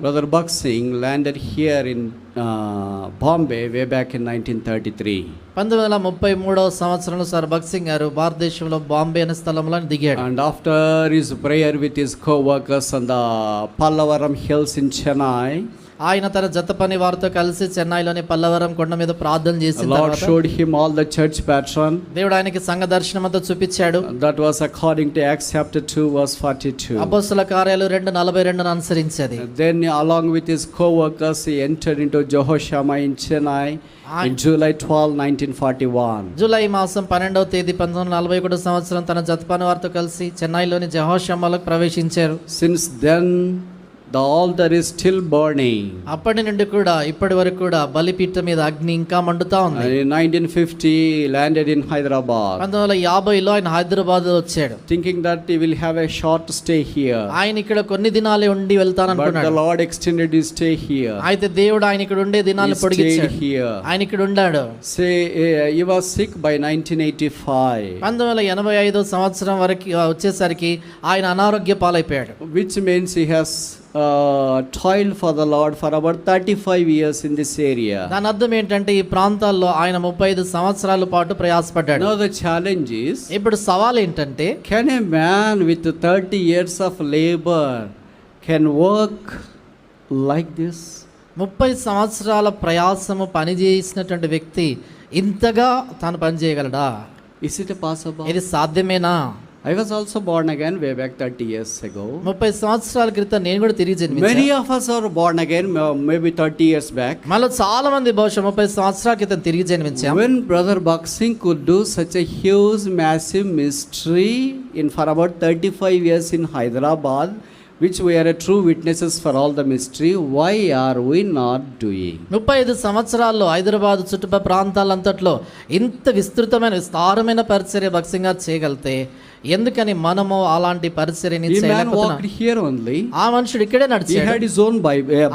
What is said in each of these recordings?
Brother Bhakt Singh landed here in Bombay way back in 1933. 1933వ సంవత్సరంలో sir Bhagat Singh గారు భారతదేశంలో బాంబే అనే స్థలంలో దిగాడు. And after his prayer with his co-workers on the Pallavaram hills in Chennai, ఆయన తన జత పని వారితో కలిసి చెన్నైలోని పల్లవరం కొండ మీద ప్రార్థన చేసిన Lord తర్వాత showed him all the church pattern. దేవుడు ఆయనకి సంఘ దర్శనమంతా చూపించాడు. That was according to Acts chapter 2 verse 42. అపొస్తలుల కార్యాలు 2:42 అనుసరించేది. Then along with his co-workers he entered into Jehoshama in Chennai in July 12, 1941. July మాసం 12వ తేదీ 1941 సంవత్సరం తన జత పని వారితో కలిసి చెన్నైలోని జెహోషామాలోకి ప్రవేశించారు. Since then the altar is still burning. అప్పటి నుండి కూడా ఇప్పటి వరకు కూడా బలిపీఠం మీద అగ్ని ఇంకా మండుతా ఉంది. In 1950 he landed in Hyderabad. 1950లో ఆయన హైదరాబాద్ వచ్చాడు. Thinking that he will have a short stay here. ఆయన ఇక్కడ కొన్ని దినాలే ఉండి వెళ్తాననుకున్నాడు. But the Lord extended his stay here. అయితే దేవుడు ఆయన ఇక్కడ ఉండే దినాలు పొడిగించాడు. ఆయన ఇక్కడ ఉన్నాడు. Say he was sick by 1985. 1985 సంవత్సరం వరకు వచ్చేసరికి ఆయన అనారోగ్య పాలైపోయాడు. Which means he has toiled for the Lord for about 35 years in this area. దాని అర్థం ఏంటంటే ఈ ప్రాంతాల్లో ఆయన 35 సంవత్సరాల పాటు ప్రయాసపడ్డాడు. Now the challenge is, ఇప్పుడు సవాల్ ఏంటంటే, can a man with 30 years of labor can work like this? 30 సంవత్సరాల ప్రయాసము పని చేసినటువంటి వ్యక్తి ఇంతగా తాను పని చేయగలడా? Is it possible? ఇది సాధ్యమేనా? I was also born again way back 30 years ago. 30 సంవత్సరాల క్రితం నేను కూడా తిరిగి జన్మించాను. Many of us are born again maybe 30 years back. మనలో చాలా మంది బహుశా 30 సంవత్సరాల క్రితం తిరిగి జన్మించాం. When Brother Bhakt Singh could do such a huge massive mystery in for about 35 years in Hyderabad, which we are a true witnesses for all the mystery, why are we not doing? 35 సంవత్సరాల్లో హైదరాబాద్ చుట్టుపక్కల ప్రాంతాలంతట్లో ఇంత విస్తారమైన పరిచర్య భగత్ సింగ్ గారు చేయగలితే ఎందుకని మనము అలాంటి పరిచర్యని చేయలేకపోతున్నాం? Here only. ఆ మనుషుడు ఇక్కడే నడిచాడు. He had his own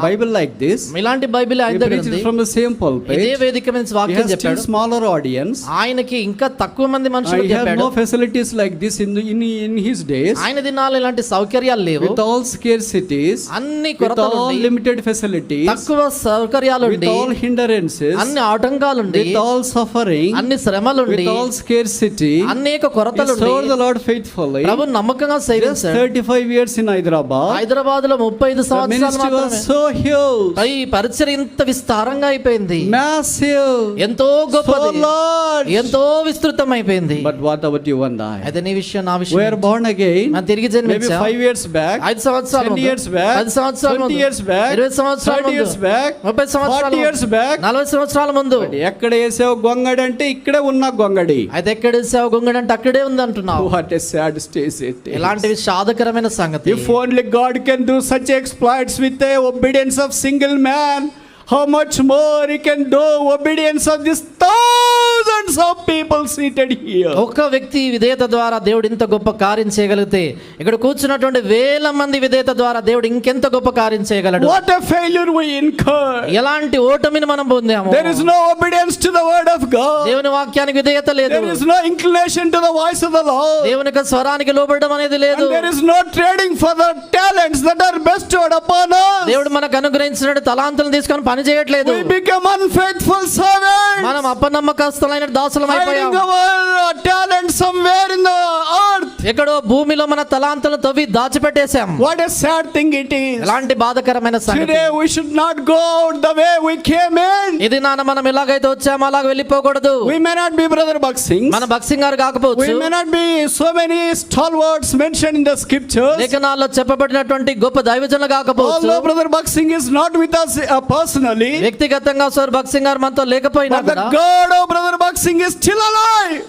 Bible like this. ఇలాంటి బైబిల్ ఆయన దగ్గర ఉంది. From the same pulpit. ఇదే వేదిక మీద వాక్యం చెప్పాడు. Smaller audience. ఆయనకి ఇంకా తక్కువ మంది మనుషులు చెప్పాడు. He had no facilities like this in his days. ఆయన దినాల్లో ఇలాంటి సౌకర్యాలు లేవు. With all scarcities, అన్ని కొరతలు with all limited facilities, తక్కువ సౌకర్యాలు ఉండి, with all hindrances, అన్ని ఆటంకాలు ఉండి, with all suffering, అన్ని శ్రమలు ఉండి, with all scarcity, అనేక కొరతలు ఉండి, served the Lord faithfully. ప్రభు నమ్మకంగా సేవించాడు. 35 years in Hyderabad. హైదరాబాద్లో 35 సంవత్సరాలు మాత్రమే. So huge. ఈ పరిచర్య ఇంత విస్తారంగా అయిపోయింది. Massive. ఎంతో గొప్పది. So large. ఎంతో విస్తృతం అయిపోయింది. But what about you and I? అయితే నీ విషయం నా విషయం. We are born again. మనం తిరిగి జన్మించాం. Maybe 5 years back. 5 సంవత్సరాలు 10 years back. 10 సంవత్సరాల ముందు. 20 years back. 20 సంవత్సరాల ముందు. 30 years back. 30 సంవత్సరాల 40 years back. 40 సంవత్సరాల ముందు. ఎక్కడ వేసావు గొంగడి అంటే ఇక్కడే ఉన్న గొంగడి. అయితే ఎక్కడ వేసావు గొంగడి అంటే అక్కడే ఉంది అంటున్నావు. What a sad stage it is. ఇలాంటివి సాధకరమైన సంగతి. If only God can do such exploits with the obedience of single man, how much more he can do obedience of these thousands of people seated here. ఒక వ్యక్తి విధేయత ద్వారా దేవుడు ఇంత గొప్ప కార్యం చేయగలిగితే ఇక్కడ కూర్చున్నటువంటి వేల మంది విధేయత ద్వారా దేవుడు ఇంకెంత గొప్ప కార్యం చేయగలడు. What a failure we incur. ఎలాంటి ఓటమిని మనం పొందాము. There is no obedience to the word of God. దేవుని వాక్యానికి విధేయత లేదు. There is no inclination to the voice of the Lord. దేవుని యొక్క స్వరానికి లోబడడం అనేది లేదు. And there is no trading for the talents that are bestowed upon us. దేవుడు మనకు అనుగ్రహించిన తలాంతులను తీసుకొని పని చేయట్లేదు. We become unfaithful servants. మనం అపనమ్మకస్తులైన దాసులం అయిపోయాం. Hiding our talent somewhere in the earth. ఎక్కడో భూమిలో మన తలాంతులను తవ్వి దాచిపెట్టేశాం. What a sad thing it is. ఎలాంటి బాధకరమైన సంగతి. Today we should not go out the way we came in. ఇది నాన్న మనం ఎలాగైతే వచ్చామో అలాగ వెళ్ళిపోకూడదు. We may not be Brother Bhakt Singh. మన భక్త్ సింగ్ గారు కాకపోవచ్చు. We may not be so many stalwarts mentioned in the scriptures. లేఖనాల్లో చెప్పబడినటువంటి గొప్ప దైవజనులు కాకపోవచ్చు. Although Brother Bhakt Singh is not with us personally. వ్యక్తిగతంగా సర్ భక్త్ సింగ్ గారు మనతో లేకపోయినా but the God of Brother Bhakt Singh is still alive.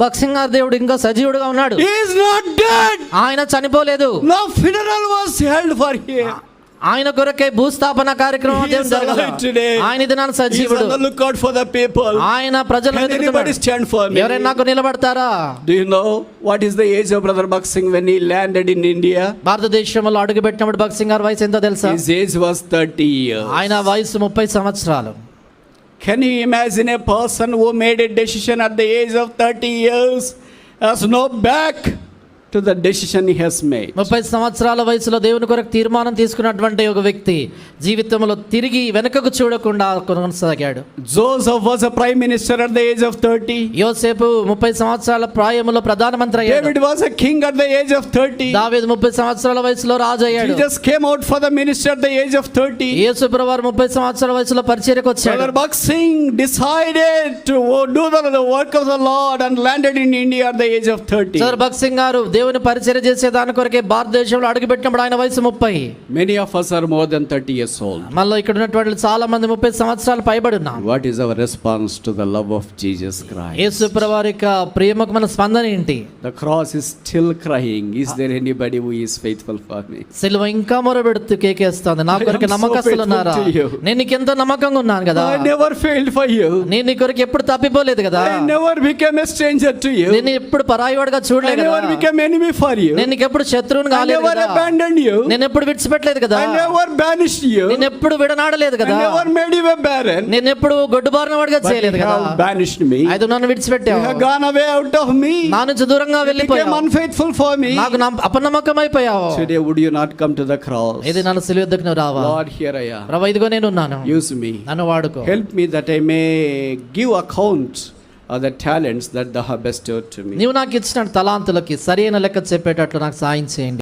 Bakht Singh గారు దేవుడు ఇంకా సజీవుడుగా ఉన్నాడు. He is not dead. ఆయన చనిపోలేదు. No funeral was held for him. ఆయన కొరకే భూస్థాపన కార్యక్రమం జరగదు. ఆయన దినాన సజీవుడు. He is on the lookout for the people. ఆయన ప్రజలను వెతుకుతున్నాడు. Stand for me. ఎవరైనా నాకు నిలబడతారా? Do you know what is the age of Brother Bhakt Singh when he landed in India? భారతదేశంలో అడుగుపెట్టినప్పుడు భక్త్ సింగ్ గారి వయసు ఎంతో తెలుసా? His age was 30 years. ఆయన వయసు 30 సంవత్సరాలు. Can you imagine a person who made a decision at the age of 30 years has no back? to the decision he has made. 30 సంవత్సరాల వయసులో దేవుని కొరకు తీర్మానం తీసుకున్నటువంటి ఒక వ్యక్తి జీవితంలో తిరిగి వెనుకకు చూడకుండా కొనసాగాడు. Joseph was a prime minister at the age of 30. యోసేపు 30 సంవత్సరాల ప్రాయములో ప్రధానమంత్రి అయ్యాడు. David was a king at the age of 30. దావీదు 30 సంవత్సరాల వయసులో రాజు అయ్యాడు. Jesus came out for the ministry at the age of 30. యేసు ప్రభువారు 30 సంవత్సరాల వయసులో పరిచర్యకు వచ్చాడు. Brother Bhakt Singh decided to do the work of the Lord and landed in India at the age of 30. Sir Bhagat Singh గారు దేవుని పరిచర్య చేసే దాని కొరకే భారతదేశంలో అడుగుపెట్టినప్పుడు ఆయన వయసు 30. Many of us are more than 30 years old. మళ్ళీ ఇక్కడ ఉన్నటువంటి చాలా మంది 30 సంవత్సరాలు పైబడి ఉన్నాం. What is our response to the love of Jesus Christ? యేసు ప్రభువారి యొక్క ప్రేమకు స్పందన ఏంటి? The cross is still crying. Is there anybody who is faithful for me? సిలువ ఇంకా మొరబెడుతూ కేకేస్తోంది, నా కొరకు నమ్మకస్తులు ఉన్నారా? నేను నీకు ఎంతో నమ్మకంగా ఉన్నాను కదా, I never failed for you. నేను నీ కొరకు ఎప్పుడు తప్పిపోలేదు కదా, I never became a stranger to you. నేను ఎప్పుడు పరాయివాడిగా I చూడలేదు never కదా, became enemy for you. నేను నీకు ఎప్పుడు శత్రువుని I కాలేదు never కదా, abandoned you. నేను ఎప్పుడు విడిచిపెట్టలేదు కదా, I never banished you. నేను ఎప్పుడు విడనాడలేదు I కదా, never made you a barren. నేను ఎప్పుడు గొడ్డుబారిన వాడిగా But చేయలేదు you కదా, have banished me. అయితే నన్ను You విడిచిపెట్టావు, have gone away out of me. నా నుంచి దూరంగా You became వెళ్ళిపోయావు, unfaithful for me. నాకు అపనమ్మకం అయిపోయావు. Today would you not come to the cross? ఇది నన్ను సిలువ యొద్దకు నువ్వు రావా? Lord, here I am. ప్రభు ఇదిగో నేను ఉన్నాను, Use me. నన్ను వాడుకో. Help me that I may give account of the talents that thou hast bestowed to me. నీవు నాకు ఇచ్చిన తలాంతులకి సరైన లెక్క చెప్పేటట్లు నాకు సాయం చేయండి.